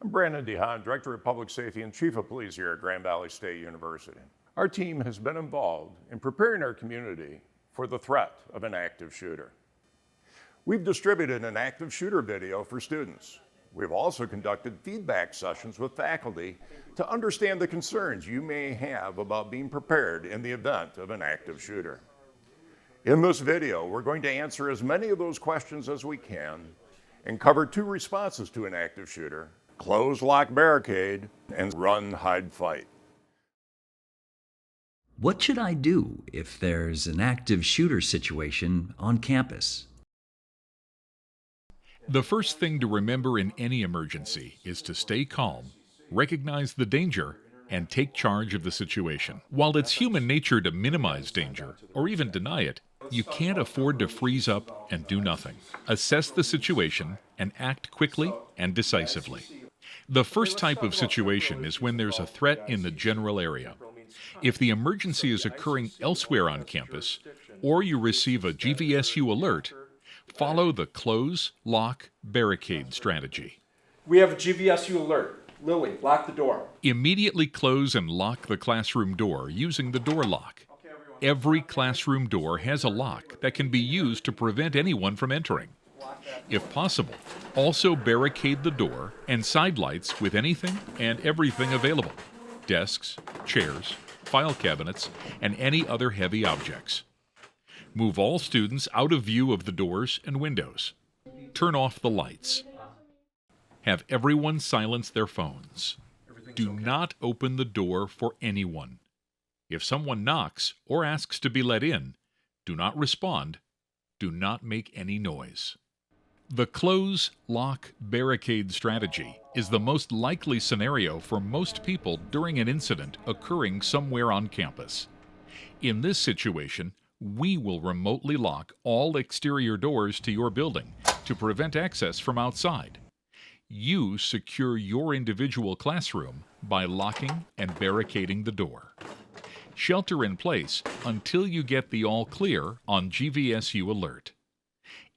I'm Brandon DeHaan, Director of Public Safety and Chief of Police here at Grand Valley State University. Our team has been involved in preparing our community for the threat of an active shooter. We've distributed an active shooter video for students. We've also conducted feedback sessions with faculty to understand the concerns you may have about being prepared in the event of an active shooter. In this video, we're going to answer as many of those questions as we can and cover two responses to an active shooter: close, lock, barricade, and run, hide, fight. What should I do if there's an active shooter situation on campus? The first thing to remember in any emergency is to stay calm, recognize the danger, and take charge of the situation. While it's human nature to minimize danger or even deny it, you can't afford to freeze up and do nothing. Assess the situation and act quickly and decisively. The first type of situation is when there's a threat in the general area. If the emergency is occurring elsewhere on campus, or you receive a GVSU alert, follow the close, lock, barricade strategy. We have a GVSU alert. Lily, lock the door. Immediately close and lock the classroom door using the door lock. Every classroom door has a lock that can be used to prevent anyone from entering. If possible, also barricade the door and side lights with anything and everything available: desks, chairs, file cabinets, and any other heavy objects. Move all students out of view of the doors and windows. Turn off the lights. Have everyone silence their phones. Do not open the door for anyone. If someone knocks or asks to be let in, do not respond. Do not make any noise. The close, lock, barricade strategy is the most likely scenario for most people during an incident occurring somewhere on campus. In this situation, we will remotely lock all exterior doors to your building to prevent access from outside. You secure your individual classroom by locking and barricading the door. Shelter in place until you get the all clear on GVSU alert.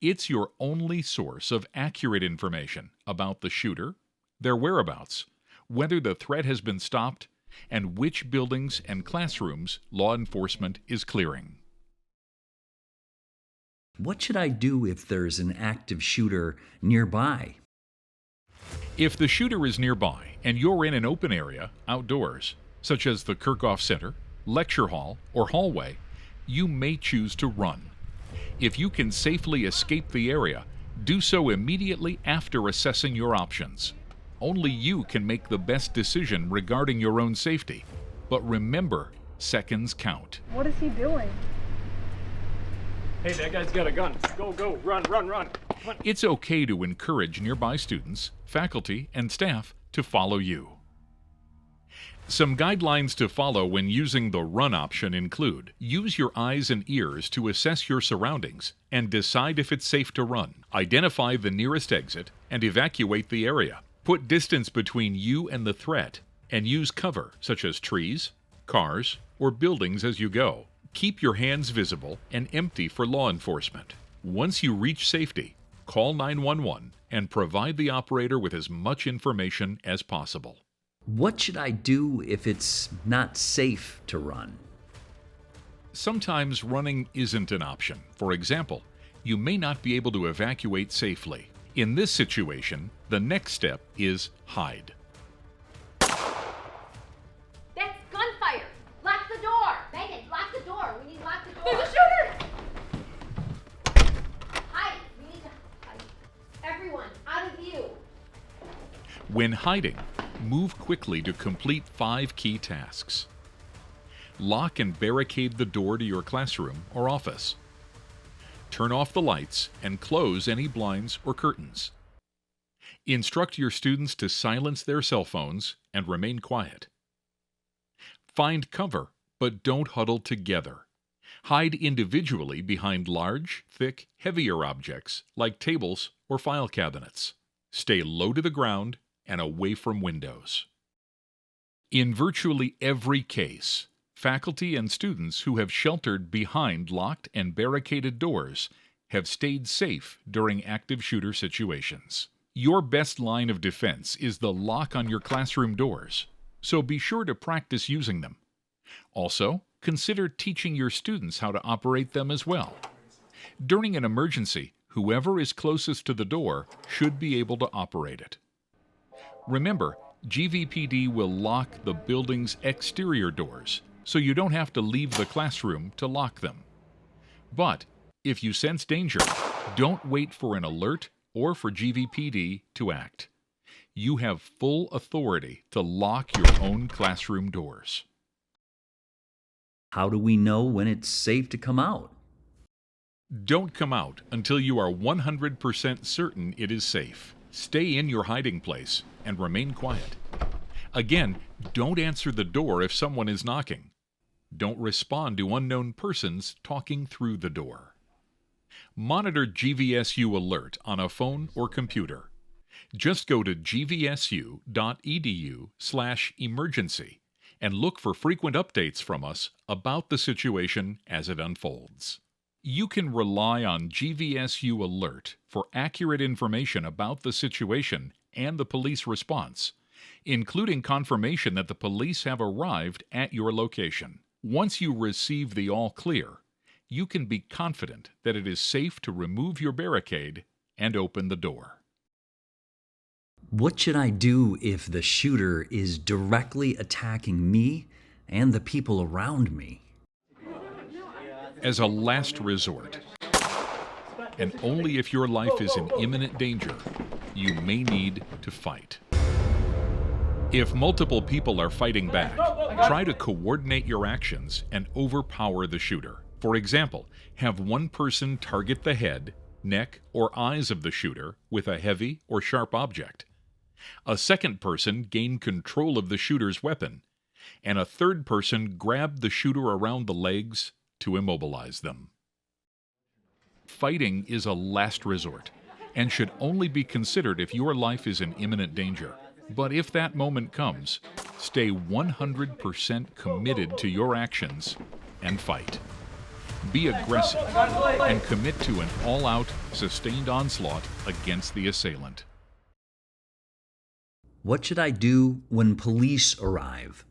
It's your only source of accurate information about the shooter, their whereabouts, whether the threat has been stopped, and which buildings and classrooms law enforcement is clearing. What should I do if there's an active shooter nearby? If the shooter is nearby and you're in an open area outdoors, such as the Kirchhoff Center, lecture hall, or hallway, you may choose to run. If you can safely escape the area, do so immediately after assessing your options. Only you can make the best decision regarding your own safety. But remember, seconds count. What is he doing? Hey, that guy's got a gun. Go, go, run, run, run. Come on. It's okay to encourage nearby students, faculty, and staff to follow you. Some guidelines to follow when using the run option include: use your eyes and ears to assess your surroundings and decide if it's safe to run. Identify the nearest exit and evacuate the area. Put distance between you and the threat and use cover such as trees, cars, or buildings as you go. Keep your hands visible and empty for law enforcement. Once you reach safety, call 911 and provide the operator with as much information as possible. What should I do if it's not safe to run? Sometimes running isn't an option. For example, you may not be able to evacuate safely. In this situation, the next step is hide. That's gunfire! Lock the door! Megan, lock the door! We need to lock the door! There's a shooter! Hide! We need to hide. Everyone, out of view! When hiding, move quickly to complete 5 key tasks. Lock and barricade the door to your classroom or office. Turn off the lights and close any blinds or curtains. Instruct your students to silence their cell phones and remain quiet. Find cover, but don't huddle together. Hide individually behind large, thick, heavier objects like tables or file cabinets. Stay low to the ground and away from windows. In virtually every case, faculty and students who have sheltered behind locked and barricaded doors have stayed safe during active shooter situations. Your best line of defense is the lock on your classroom doors, so be sure to practice using them. Also, consider teaching your students how to operate them as well. During an emergency, whoever is closest to the door should be able to operate it. Remember, GVPD will lock the building's exterior doors, so you don't have to leave the classroom to lock them. But if you sense danger, don't wait for an alert or for GVPD to act. You have full authority to lock your own classroom doors. How do we know when it's safe to come out? Don't come out until you are 100% certain it is safe. Stay in your hiding place and remain quiet. Again, don't answer the door if someone is knocking. Don't respond to unknown persons talking through the door. Monitor GVSU Alert on a phone or computer. Just go to gvsu.edu/emergency and look for frequent updates from us about the situation as it unfolds. You can rely on GVSU Alert for accurate information about the situation and the police response, including confirmation that the police have arrived at your location. Once you receive the all clear, you can be confident that it is safe to remove your barricade and open the door. What should I do if the shooter is directly attacking me and the people around me? As a last resort, and only if your life is in imminent danger, you may need to fight. If multiple people are fighting back, try to coordinate your actions and overpower the shooter. For example, have one person target the head, neck, or eyes of the shooter with a heavy or sharp object. A second person gain control of the shooter's weapon, and a third person grab the shooter around the legs to immobilize them. Fighting is a last resort and should only be considered if your life is in imminent danger. But if that moment comes, stay 100% committed to your actions and fight. Be aggressive and commit to an all-out, sustained onslaught against the assailant. What should I do when police arrive?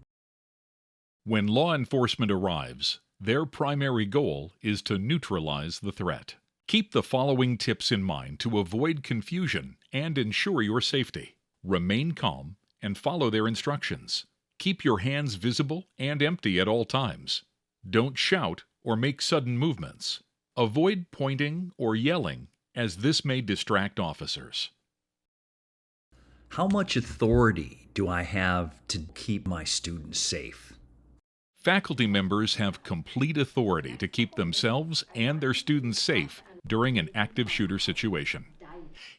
When law enforcement arrives, their primary goal is to neutralize the threat. Keep the following tips in mind to avoid confusion and ensure your safety. Remain calm and follow their instructions. Keep your hands visible and empty at all times. Don't shout or make sudden movements. Avoid pointing or yelling, as this may distract officers. How much authority do I have to keep my students safe? Faculty members have complete authority to keep themselves and their students safe during an active shooter situation.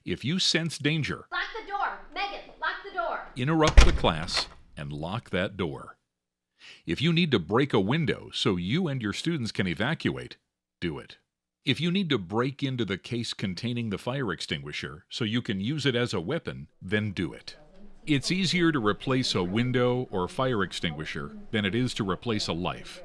If you sense danger, Lock the door. Megan, lock the door. interrupt the class and lock that door. If you need to break a window so you and your students can evacuate, do it. If you need to break into the case containing the fire extinguisher so you can use it as a weapon, then do it. It's easier to replace a window or fire extinguisher than it is to replace a life.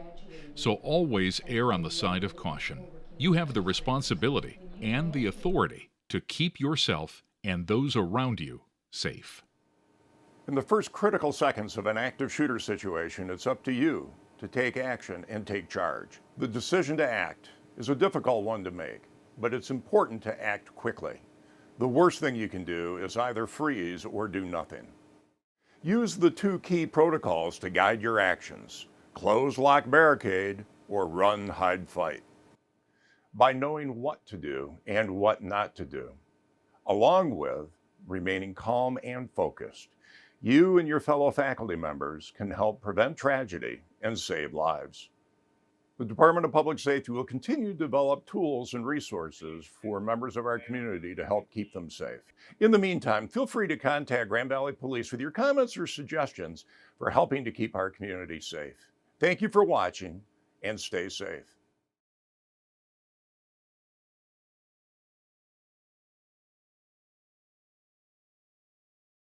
So always err on the side of caution. You have the responsibility and the authority to keep yourself and those around you safe. In the first critical seconds of an active shooter situation, it's up to you to take action and take charge. The decision to act is a difficult one to make, but it's important to act quickly. The worst thing you can do is either freeze or do nothing. Use the two key protocols to guide your actions: close, lock, barricade, or run, hide, fight. By knowing what to do and what not to do, along with remaining calm and focused, you and your fellow faculty members can help prevent tragedy and save lives. The Department of Public Safety will continue to develop tools and resources for members of our community to help keep them safe. In the meantime, feel free to contact Grand Valley Police with your comments or suggestions for helping to keep our community safe. Thank you for watching, and stay safe.